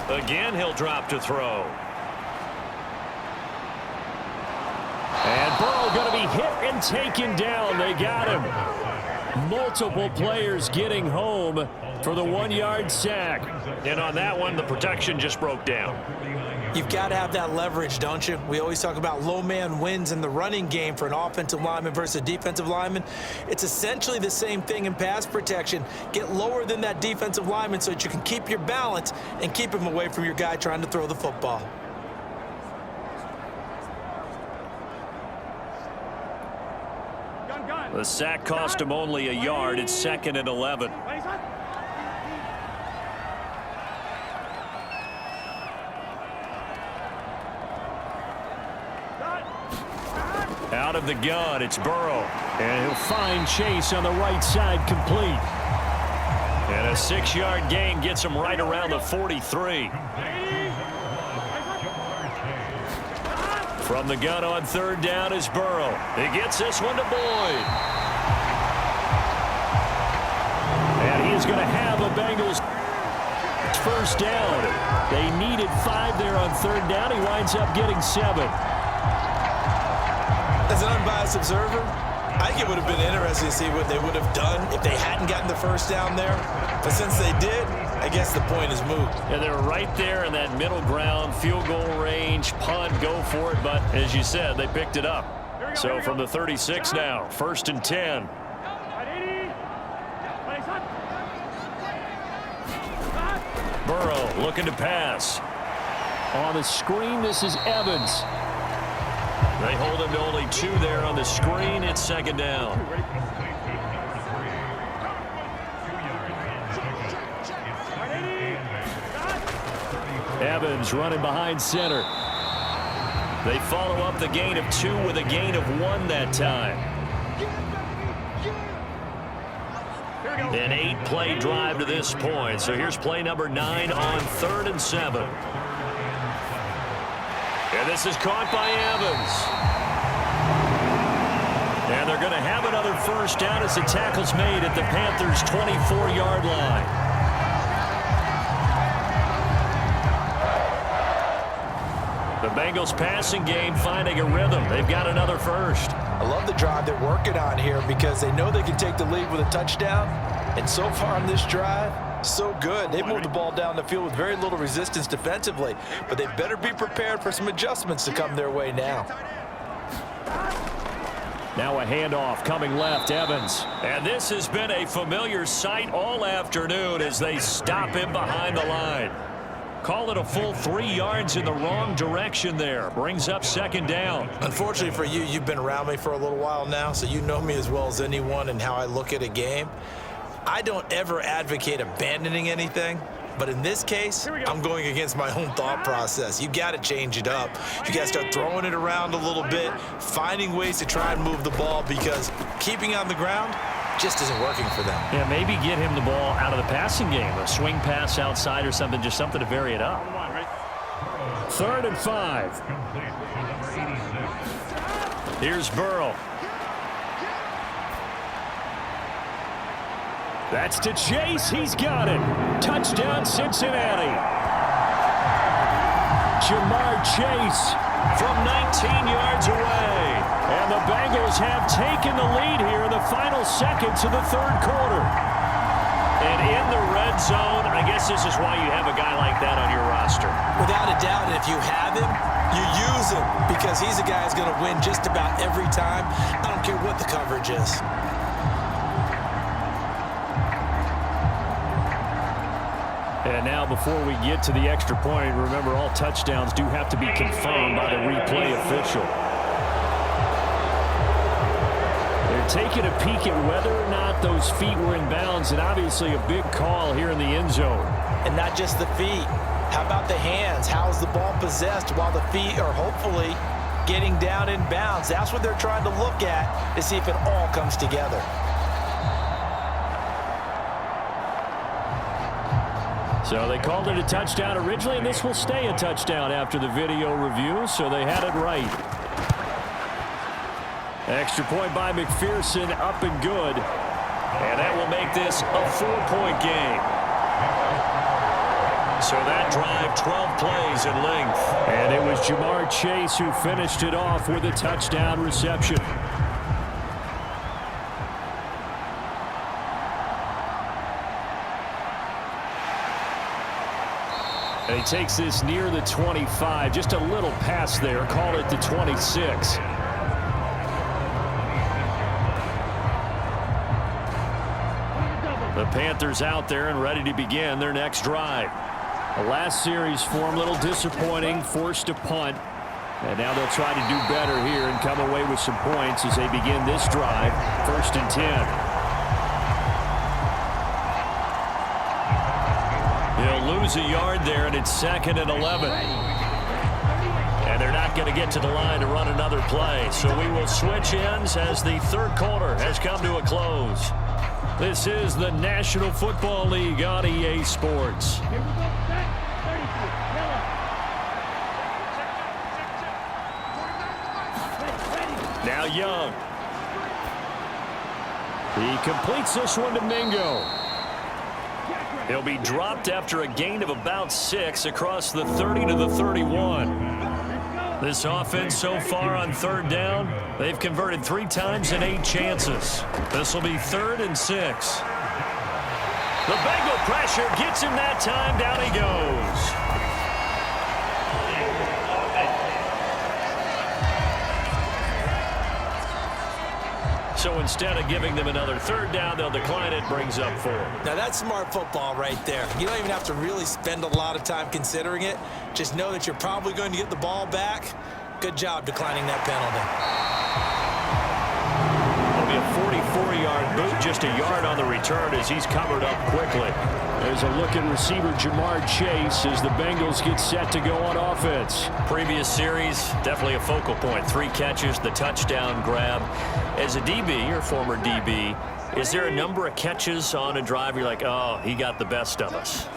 Again, he'll drop to throw. And Burrow going to be hit and taken down. They got him. Multiple players getting home for the 1-yard sack. And on that one, the protection just broke down. You've got to have that leverage, don't you? We always talk about low man wins in the running game for an offensive lineman versus a defensive lineman. It's essentially the same thing in pass protection. Get lower than that defensive lineman so that you can keep your balance and keep him away from your guy trying to throw the football. The sack cost him only a yard. It's 2nd and 11. Out of the gun, it's Burrow. And he'll find Chase on the right side, complete. And a 6-yard gain gets him right around the 43. From the gun on 3rd down is Burrow. He gets this one to Boyd. And he is going to have a Bengals first down. They needed 5 there on 3rd down. He winds up getting 7. As an unbiased observer, I think it would have been interesting to see what they would have done if they hadn't gotten the first down there. But since they did, I guess the point is moot. Yeah, they were right there in that middle ground, field goal range, punt, go for it. But as you said, they picked it up. So from the 36 now, 1st and 10. Burrow looking to pass. On the screen, this is Evans. They hold him to only 2 there on the screen. It's 2nd down. Evans running behind center. They follow up the gain of 2 with a gain of 1 that time. An 8-play drive to this point. So here's play number 9 on 3rd and 7. And this is caught by Evans. And they're going to have another first down as the tackle's made at the Panthers' 24-yard line. The Bengals passing game finding a rhythm. They've got another first. I love the drive they're working on here because they know they can take the lead with a touchdown. And so far on this drive, so good. They've moved the ball down the field with very little resistance defensively, but they better be prepared for some adjustments to come their way now. Now a handoff coming left, Evans. And this has been a familiar sight all afternoon as they stop him behind the line. Call it a full 3 yards in the wrong direction there. Brings up 2nd down. Unfortunately for you, you've been around me for a little while now, so you know me as well as anyone and how I look at a game. I don't ever advocate abandoning anything, but in this case, I'm going against my own thought process. You got to change it up. You got to start throwing it around a little bit, finding ways to try and move the ball because keeping on the ground just isn't working for them. Yeah, maybe get him the ball out of the passing game, a swing pass outside or something, just something to vary it up. 3rd and 5. Here's Burrow. That's to Chase. He's got it. Touchdown, Cincinnati. Jamar Chase from 19 yards away. And the Bengals have taken the lead here in the final seconds of the 3rd quarter. And in the red zone, I guess this is why you have a guy like that on your roster. Without a doubt, if you have him, you use him because he's a guy who's going to win just about every time. I don't care what the coverage is. And now before we get to the extra point, remember all touchdowns do have to be confirmed by the replay official. They're taking a peek at whether or not those feet were in bounds, and obviously a big call here in the end zone. And not just the feet. How about the hands? How's the ball possessed while the feet are hopefully getting down in bounds? That's what they're trying to look at to see if it all comes together. So they called it a touchdown originally, and this will stay a touchdown after the video review, so they had it right. Extra point by McPherson, up and good. And that will make this a 4-point game. So that drive, 12 plays in length. And it was Jamar Chase who finished it off with a touchdown reception. And he takes this near the 25. Just a little pass there. Call it the 26. The Panthers out there and ready to begin their next drive. The last series for them, a little disappointing, forced a punt. And now they'll try to do better here and come away with some points as they begin this drive, 1st and 10. He'll lose a yard there, and it's 2nd and 11. And they're not going to get to the line to run another play. So we will switch ends as the third quarter has come to a close. This is the National Football League on EA Sports. Now Young. He completes this one to Mingo. He'll be dropped after a gain of about 6 across the 30 to the 31. This offense so far on 3rd down, they've converted 3 times in 8 chances. This will be 3rd and 6. The Bengal pressure gets him that time. Down he goes. So instead of giving them another 3rd down, they'll decline it, brings up 4. Now that's smart football right there. You don't even have to really spend a lot of time considering it. Just know that you're probably going to get the ball back. Good job declining that penalty. It'll be a 44-yard boot, just a yard on the return as he's covered up quickly. There's a look at receiver Jamar Chase as the Bengals get set to go on offense. Previous series, definitely a focal point. 3 catches, the touchdown grab. As a DB, or former DB, is there a number of catches on a drive you're like, oh, he got the best of us?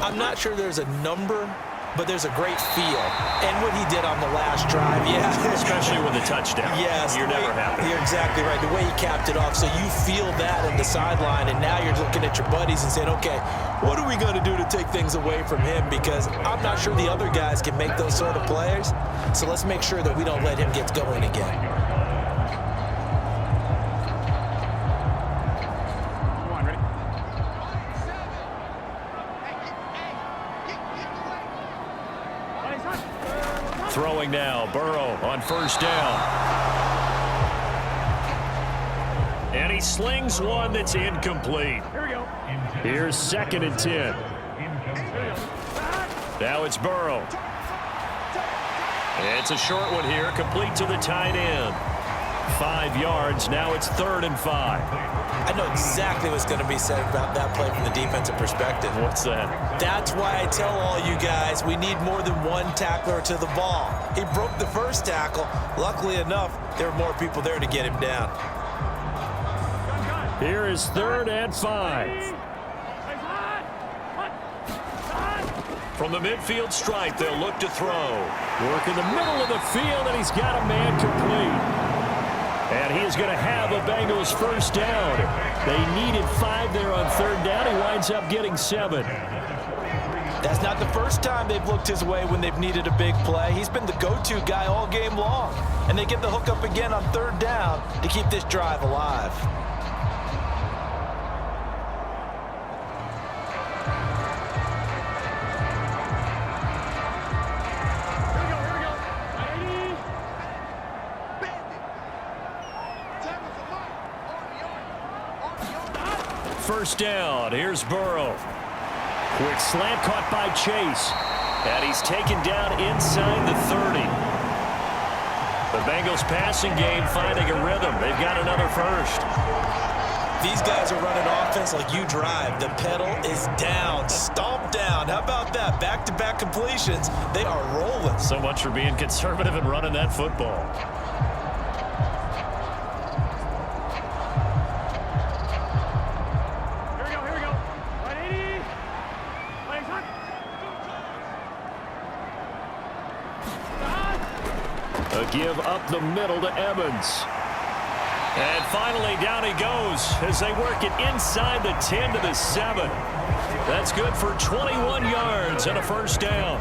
I'm not sure there's a number, but there's a great feel. And what he did on the last drive, yeah. Especially with the touchdown. Yes. You're never happy. You're exactly right. The way he capped it off, so you feel that in the sideline, and now you're looking at your buddies and saying, okay, what are we going to do to take things away from him? Because I'm not sure the other guys can make those sort of plays. So let's make sure that we don't let him get going again. Throwing now, Burrow on 1st down. And he slings one that's incomplete. Here we go. Here's 2nd and 10. Now it's Burrow. It's a short one here, complete to the tight end. 5 yards, now it's 3rd and 5. I know exactly what's going to be said about that play from the defensive perspective. What's that? That's why I tell all you guys we need more than one tackler to the ball. He broke the first tackle. Luckily enough, there were more people there to get him down. Here is 3rd and 5. From the midfield stripe, they'll look to throw. Work in the middle of the field, and he's got a man complete. And he is going to have a Bengals 1st down. They needed 5 there on 3rd down. He winds up getting 7. That's not the first time they've looked his way when they've needed a big play. He's been the go-to guy all game long. And they get the hook up again on 3rd down to keep this drive alive. First down, here's Burrow. Quick slant caught by Chase. And he's taken down inside the 30. The Bengals passing game finding a rhythm. They've got another first. These guys are running offense like you drive. The pedal is down, stomp down. How about that? Back-to-back completions. They are rolling. So much for being conservative and running that football. A give up the middle to Evans. And finally down he goes as they work it inside the 10 to the 7. That's good for 21 yards Bengals and a first down.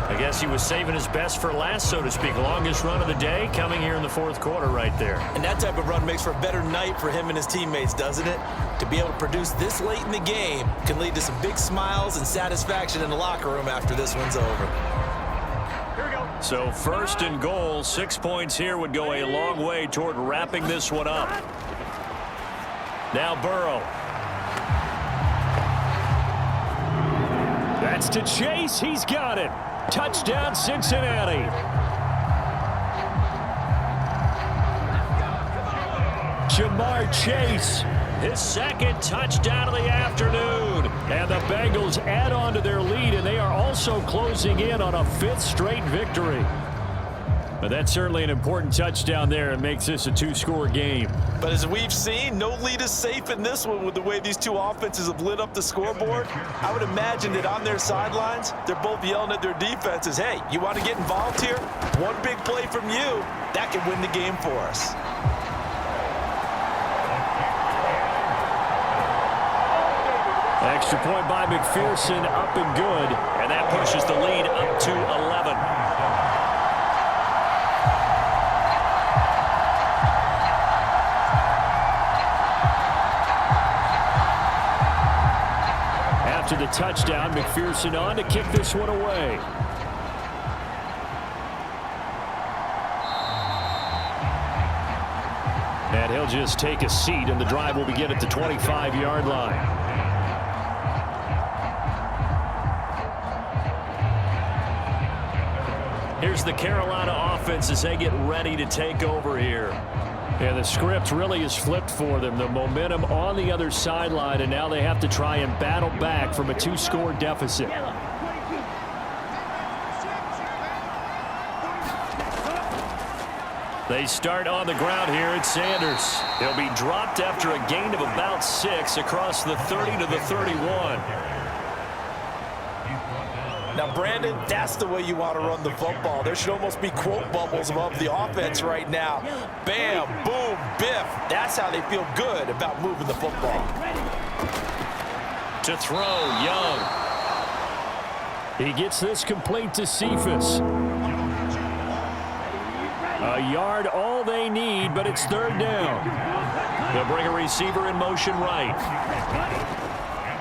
I guess he was saving his best for last, so to speak. Longest run of the day coming here in the fourth quarter right there. And that type of run makes for a better night for him and his teammates, doesn't it? To be able to produce this late in the game can lead to some big smiles and satisfaction in the locker room after this one's over. So first and goal, 6 points here would go a long way toward wrapping this one up. Now Burrow. That's to Chase. He's got it. Touchdown, Cincinnati. Jamar Chase, his second touchdown of the afternoon. And the Bengals add on to their lead, and they are also closing in on a 5th straight victory. But that's certainly an important touchdown there. It makes this a 2-score game. But as we've seen, no lead is safe in this one with the way these two offenses have lit up the scoreboard. I would imagine that on their sidelines, they're both yelling at their defenses, hey, you want to get involved here? One big play from you, that can win the game for us. Extra point by McPherson, up and good. And that pushes the lead up to 11. After the touchdown, McPherson on to kick this one away. And he'll just take a seat, and the drive will begin at the 25-yard line. Here's the Carolina offense as they get ready to take over here. And the script really is flipped for them. The momentum on the other sideline, and now they have to try and battle back from a 2-score deficit. They start on the ground here at Sanders. He'll be dropped after a gain of about 6 across the 30 to the 31. Now, Brandon, that's the way you want to run the football. There should almost be quote bubbles above the offense right now. Bam, boom, biff. That's how they feel good about moving the football. To throw, Young. He gets this complete to Cephas. A yard all they need, but it's 3rd down. They'll bring a receiver in motion right.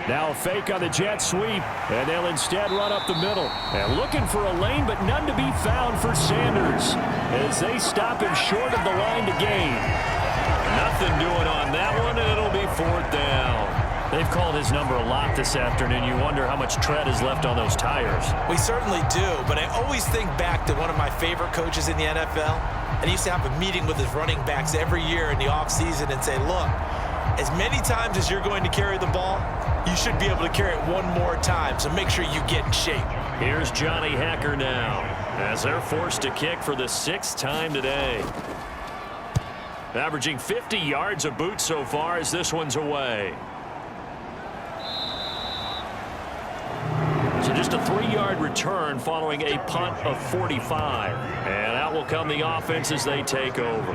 Now a fake on the jet sweep, and they'll instead run up the middle. And looking for a lane, but none to be found for Sanders as they stop him short of the line to gain. Nothing doing on that one, and it'll be 4th down. They've called his number a lot this afternoon. You wonder how much tread is left on those tires. We certainly do, but I always think back to one of my favorite coaches in the NFL. And he used to have a meeting with his running backs every year in the offseason and say, look, as many times as you're going to carry the ball, you should be able to carry it one more time, so make sure you get in shape. Here's Johnny Hacker now as they're forced to kick for the 6th time today. Averaging 50 yards a boot so far as this one's away. So just a 3-yard return following a punt of 45. And out will come the offense as they take over.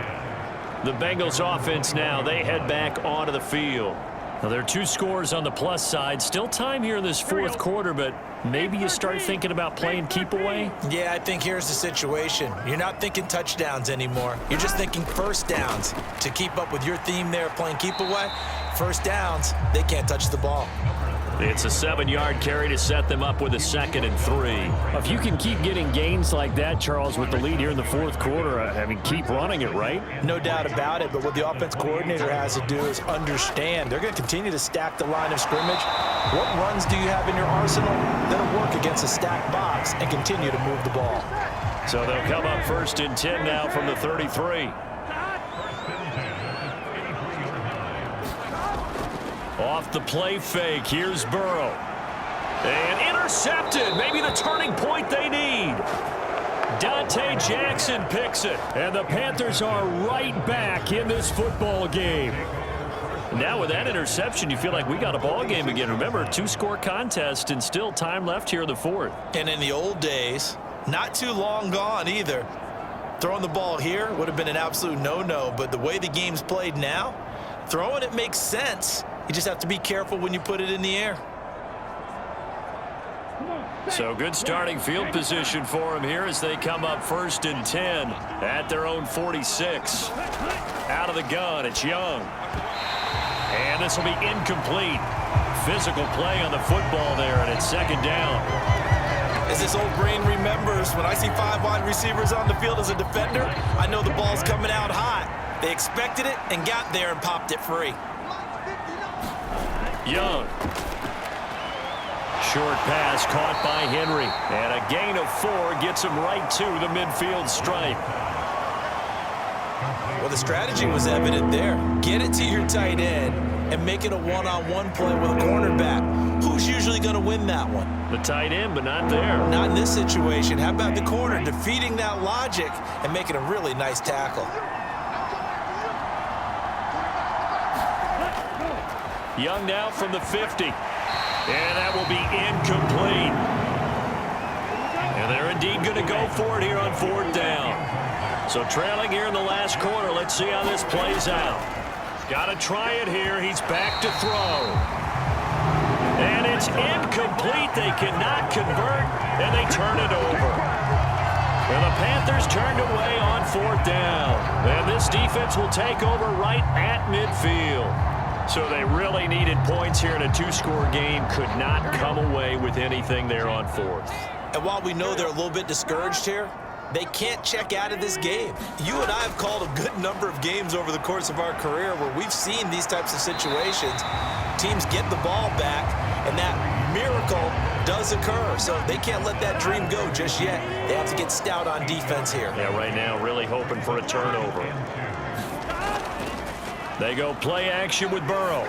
The Bengals offense now, they head back onto the field. Now, there are 2 scores on the plus side. Still time here in this 4th quarter, but maybe you start thinking about playing keep away? Yeah, I think here's the situation. You're not thinking touchdowns anymore. You're just thinking first downs. To keep up with your theme there, playing keep away, first downs, they can't touch the ball. It's a 7-yard carry to set them up with a 2nd and 3. If you can keep getting gains like that, Charles, with the lead here in the 4th quarter, I mean, keep running it, right? No doubt about it, but what the offense coordinator has to do is understand. They're going to continue to stack the line of scrimmage. What runs do you have in your arsenal that'll work against a stacked box and continue to move the ball? So they'll come up 1st and 10 now from the 33. Off the play fake, here's Burrow. And intercepted, maybe the turning point they need. Dante Jackson picks it, and the Panthers are right back in this football game. Now with that interception, you feel like we got a ball game again. Remember, 2-score contest and still time left here in the 4th. And in the old days, not too long gone either. Throwing the ball here would have been an absolute no-no, but the way the game's played now, throwing it makes sense. You just have to be careful when you put it in the air. So good starting field position for him here as they come up 1st and 10 at their own 46. Out of the gun, it's Young. And this will be incomplete. Physical play on the football there, and it's 2nd down. As this old brain remembers, when I see 5 wide receivers on the field as a defender, I know the ball's coming out hot. They expected it and got there and popped it free. Young. Short pass caught by Henry. And a gain of 4 gets him right to the midfield stripe. Well, the strategy was evident there. Get it to your tight end and make it a one-on-one play with a cornerback. Who's usually going to win that one? The tight end, but not there. Not in this situation. How about the corner defeating that logic and making a really nice tackle? Young now from the 50. And that will be incomplete. And they're indeed going to go for it here on 4th down. So trailing here in the last quarter. Let's see how this plays out. Got to try it here. He's back to throw. And it's incomplete. They cannot convert, and they turn it over. And the Panthers turned away on 4th down. And this defense will take over right at midfield. So they really needed points here in a 2-score game. Could not come away with anything there on 4th. And while we know they're a little bit discouraged here, they can't check out of this game. You and I have called a good number of games over the course of our career where we've seen these types of situations. Teams get the ball back, and that miracle does occur. So they can't let that dream go just yet. They have to get stout on defense here. Yeah, right now really hoping for a turnover. They go play action with Burrow.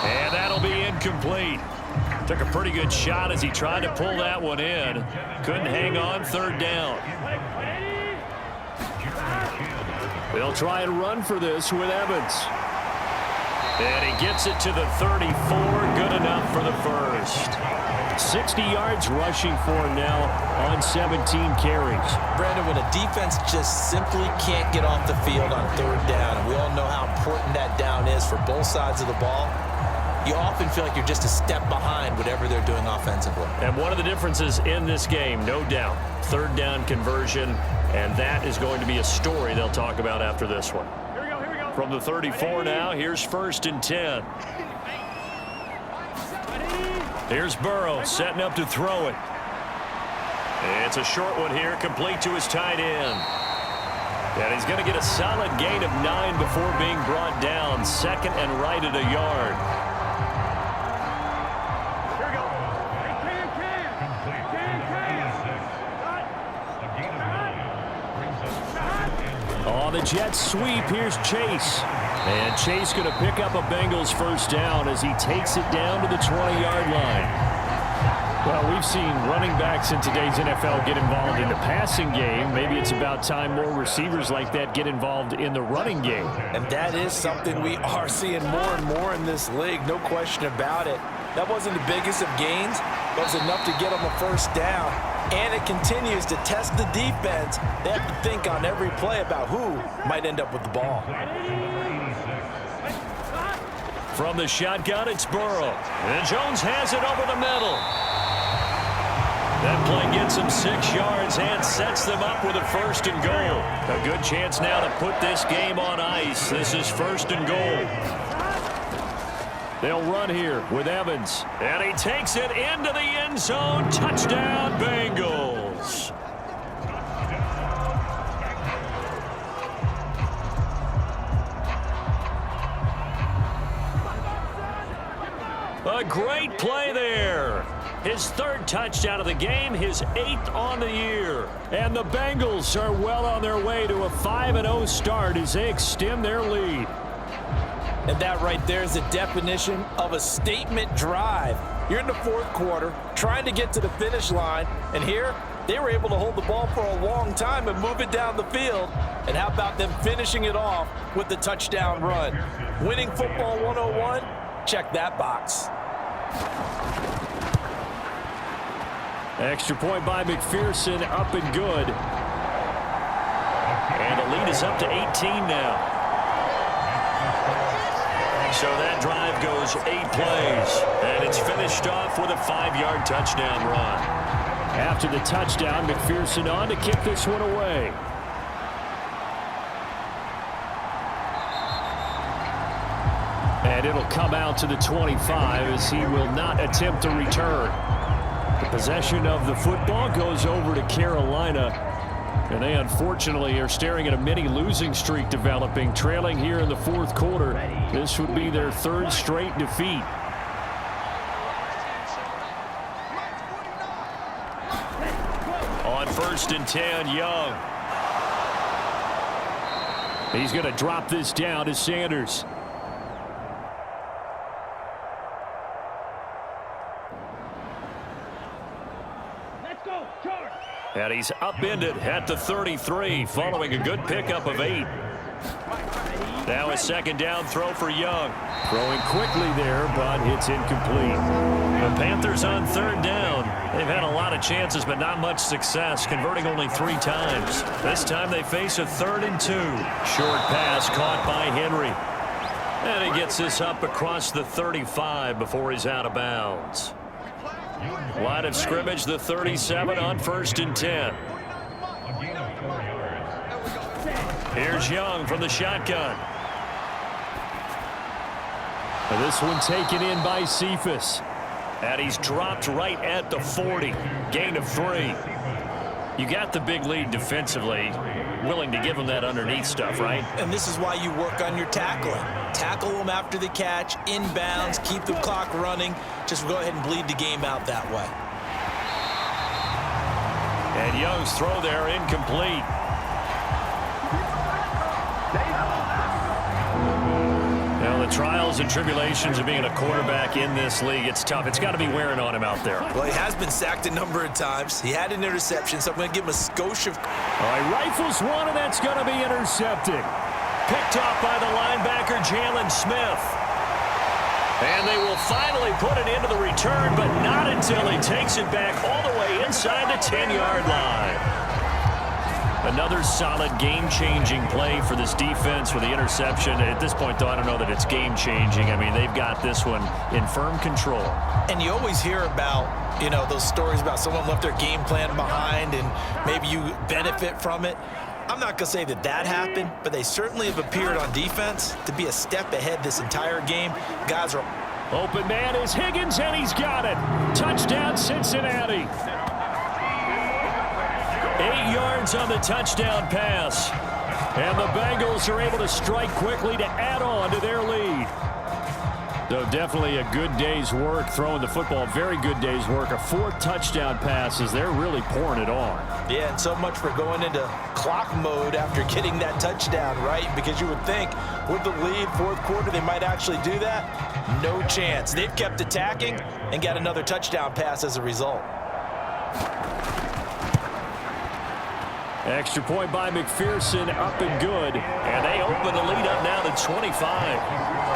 And that'll be incomplete. Took a pretty good shot as he tried to pull that one in. Couldn't hang on. 3rd down. They'll try and run for this with Evans. And he gets it to the 34. Good enough for the first. 60 yards rushing for him now on 17 carries. Brandon, when a defense just simply can't get off the field on 3rd down, and we all know how important that down is for both sides of the ball, you often feel like you're just a step behind whatever they're doing offensively. And one of the differences in this game, no doubt, 3rd down conversion, and that is going to be a story they'll talk about after this one. Here we go. From the 34 now, here's 1st and 10. Here's Burrow setting up to throw it. It's a short one here, complete to his tight end. And he's going to get a solid gain of 9 before being brought down. 2nd and right at a yard. On the Jets sweep, here's Chase. And Chase going to pick up a Bengals 1st down as he takes it down to the 20-yard line. Well, we've seen running backs in today's NFL get involved in the passing game. Maybe it's about time more receivers like that get involved in the running game. And that is something we are seeing more and more in this league, no question about it. That wasn't the biggest of gains, but it was enough to get them a 1st down. And it continues to test the defense. They have to think on every play about who might end up with the ball. From the shotgun, it's Burrow. And Jones has it over the middle. That play gets him 6 yards and sets them up with a 1st and goal. A good chance now to put this game on ice. This is 1st and goal. They'll run here with Evans. And he takes it into the end zone. Touchdown, Bengals. A great play there. His 3rd touchdown of the game, his 8th on the year. And the Bengals are well on their way to a 5-0 start as they extend their lead. And that right there is the definition of a statement drive. You're in the 4th quarter, trying to get to the finish line, and here they were able to hold the ball for a long time and move it down the field. And how about them finishing it off with the touchdown run? Winning football 101? Check that box. Extra point by McPherson, up and good. And the lead is up to 18 now. So that drive goes 8 plays, and it's finished off with a 5-yard touchdown run. After the touchdown, McPherson on to kick this one away. And it'll come out to the 25 as he will not attempt to return. The possession of the football goes over to Carolina. And they unfortunately are staring at a mini losing streak developing, trailing here in the fourth quarter. This would be their 3rd straight defeat. On 1st and 10, Young. He's going to drop this down to Sanders. And he's upended at the 33 following a good pickup of 8. Now a 2nd down throw for Young. Throwing quickly there, but it's incomplete. The Panthers on 3rd down. They've had a lot of chances, but not much success, converting only 3 times. This time they face a 3rd and 2. Short pass caught by Henry. And he gets this up across the 35 before he's out of bounds. Line of scrimmage, the 37 on 1st and 10. Here's Young from the shotgun. And this one taken in by Cephas. And he's dropped right at the 40. Gain of 3. You got the big lead defensively. Willing to give him that underneath stuff, right? And this is why you work on your tackling. Tackle them after the catch, inbounds, keep the clock running. Just go ahead and bleed the game out that way. And Young's throw there incomplete. Now the trials and tribulations of being a quarterback in this league, it's tough. It's got to be wearing on him out there. Well, he has been sacked a number of times. He had an interception, so I'm going to give him a skosh of... All right, rifles one, and that's going to be intercepted. Picked off by the linebacker, Jalen Smith. And they will finally put it into the return, but not until he takes it back all the way inside the 10-yard line. Another solid game-changing play for this defense with the interception. At this point, though, I don't know that it's game-changing. I mean, they've got this one in firm control. And you always hear about, you know, those stories about someone left their game plan behind and maybe you benefit from it. I'm not going to say that that happened, but they certainly have appeared on defense to be a step ahead this entire game. Guys are... Open man is Higgins, and he's got it. Touchdown, Cincinnati. 8 yards on the touchdown pass. And the Bengals are able to strike quickly to add on to their lead. So definitely a good day's work throwing the football. Very good day's work. A 4th touchdown pass as they're really pouring it on. Yeah, and so much for going into clock mode after getting that touchdown, right? Because you would think with the lead, 4th quarter, they might actually do that. No chance. They've kept attacking and got another touchdown pass as a result. Extra point by McPherson, up and good. And they open the lead up now to 25.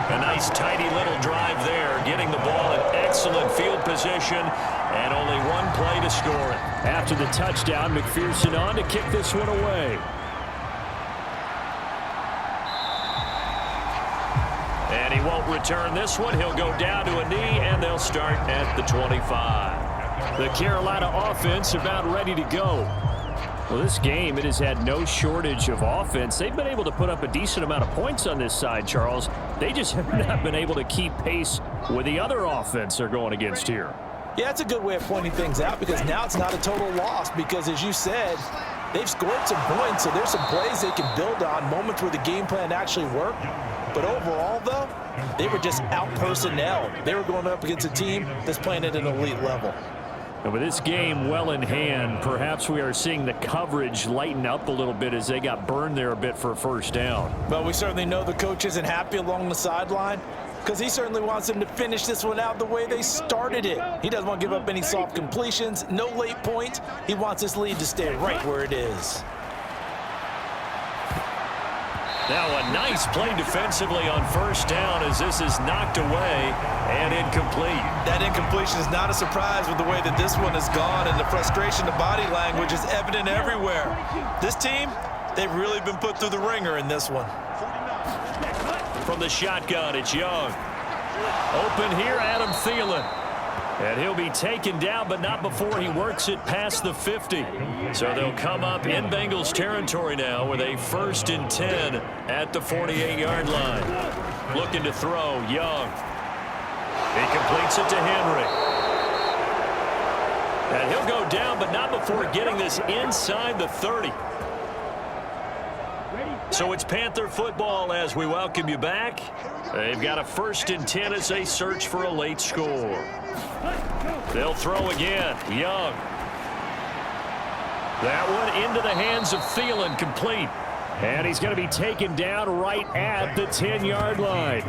A nice tidy little drive there, getting the ball in excellent field position, and only 1 play to score it. After the touchdown, McPherson on to kick this one away. And he won't return this one. He'll go down to a knee, and they'll start at the 25. The Carolina offense about ready to go. Well, this game, it has had no shortage of offense. They've been able to put up a decent amount of points on this side, Charles. They just have not been able to keep pace with the other offense they're going against here. Yeah, that's a good way of pointing things out because now it's not a total loss because, as you said, they've scored some points, so there's some plays they can build on, moments where the game plan actually worked. But overall, though, they were just out-personnel. They were going up against a team that's playing at an elite level. And with this game well in hand, perhaps we are seeing the coverage lighten up a little bit as they got burned there a bit for a 1st down. But we certainly know the coach isn't happy along the sideline because he certainly wants them to finish this one out the way they started it. He doesn't want to give up any soft completions, no late points. He wants this lead to stay right where it is. Now a nice play defensively on 1st down as this is knocked away and incomplete. That incompletion is not a surprise with the way that this one has gone, and the frustration, the body language is evident everywhere. This team, they've really been put through the ringer in this one. the shotgun. It's Young. Open here, Adam Thielen. And he'll be taken down, but not before he works it past the 50. So they'll come up in Bengals territory now with a 1st and 10 at the 48-yard line. Looking to throw, Young. He completes it to Henry. And he'll go down, but not before getting this inside the 30. So it's Panther football as we welcome you back. They've got a 1st and 10 as they search for a late score. They'll throw again. Young. That one into the hands of Thielen, complete. And he's going to be taken down right at the 10-yard line.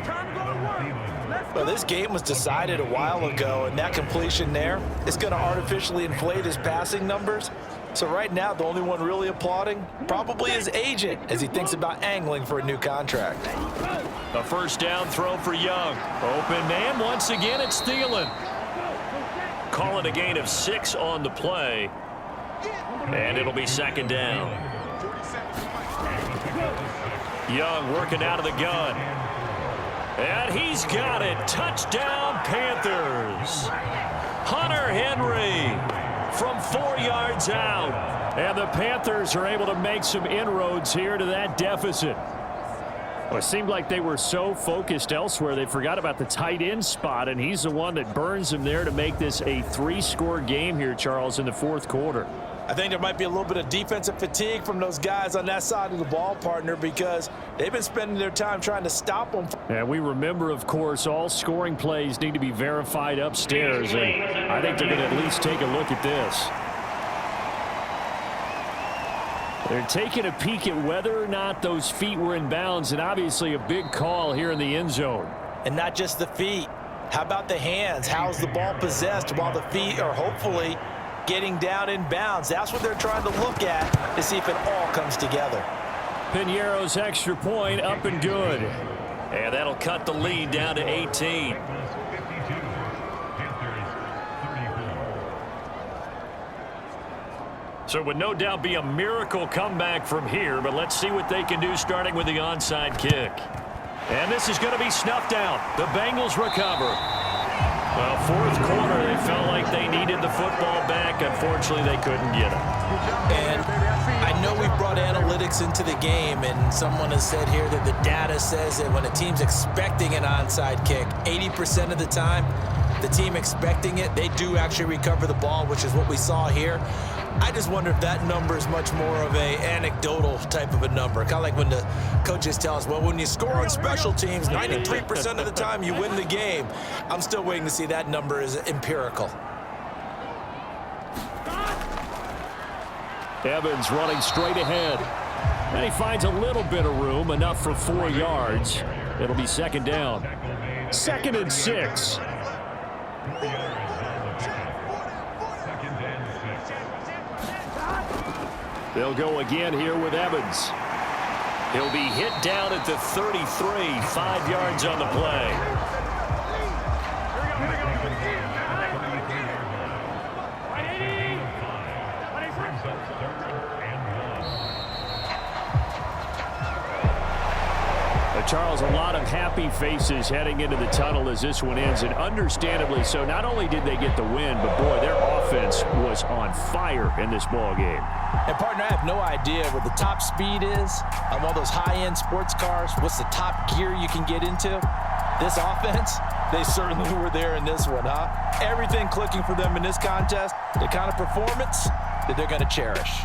Well, this game was decided a while ago, and that completion there is going to artificially inflate his passing numbers. So right now, the only one really applauding probably his agent as he thinks about angling for a new contract. A 1st down throw for Young. Open man. Once again, it's Thielen. Call it a gain of 6 on the play. And it'll be 2nd down. Young working out of the gun. And he's got it. Touchdown, Panthers. Hunter Henry from 4 yards out. And the Panthers are able to make some inroads here to that deficit. Well, it seemed like they were so focused elsewhere, they forgot about the tight end spot, and he's the one that burns them there to make this a 3-score game here, Charles, in the 4th quarter. I think there might be a little bit of defensive fatigue from those guys on that side of the ball, partner, because they've been spending their time trying to stop them. And we remember, of course, all scoring plays need to be verified upstairs, and I think they're going to at least take a look at this. They're taking a peek at whether or not those feet were in bounds, and obviously a big call here in the end zone. And not just the feet. How about the hands? How's the ball possessed while the feet are hopefully getting down in bounds? That's what they're trying to look at to see if it all comes together. Piñeiro's extra point up and good. And that'll cut the lead down to 18. So it would no doubt be a miracle comeback from here, but let's see what they can do starting with the onside kick. And this is going to be snuffed out. The Bengals recover. Well, 4th quarter, they felt like they needed the football back. Unfortunately, they couldn't get it. And I know we've brought analytics into the game, and someone has said here that the data says that when a team's expecting an onside kick, 80% of the time, the team expecting it, they do actually recover the ball, which is what we saw here. I just wonder if that number is much more of a anecdotal type of a number. Kind of like when the coaches tell us, well, when you score on special teams, 93% of the time you win the game. I'm still waiting to see that number is empirical. Evans running straight ahead. And he finds a little bit of room, enough for 4 yards. It'll be 2nd down. 2nd and 6. They'll go again here with Evans. He'll be hit down at the 33, 5 yards on the play. Charles, a lot of happy faces heading into the tunnel as this one ends, and understandably so. Not only did they get the win, but boy, their offense was on fire in this ball game. And partner, I have no idea what the top speed is on all those high-end sports cars. What's the top gear you can get into? This offense, they certainly were there in this one, huh? Everything clicking for them in this contest, the kind of performance that they're going to cherish.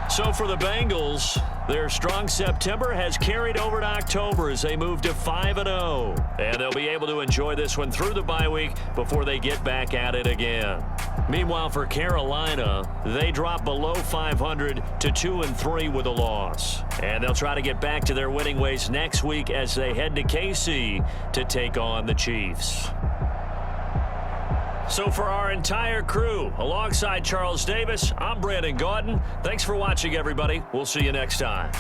So for the Bengals, their strong September has carried over to October as they move to 5-0. And they'll be able to enjoy this one through the bye week before they get back at it again. Meanwhile, for Carolina, they drop below 500 to 2-3 with a loss. And they'll try to get back to their winning ways next week as they head to KC to take on the Chiefs. So for our entire crew, alongside Charles Davis, I'm Brandon Gaudin. Thanks for watching, everybody. We'll see you next time.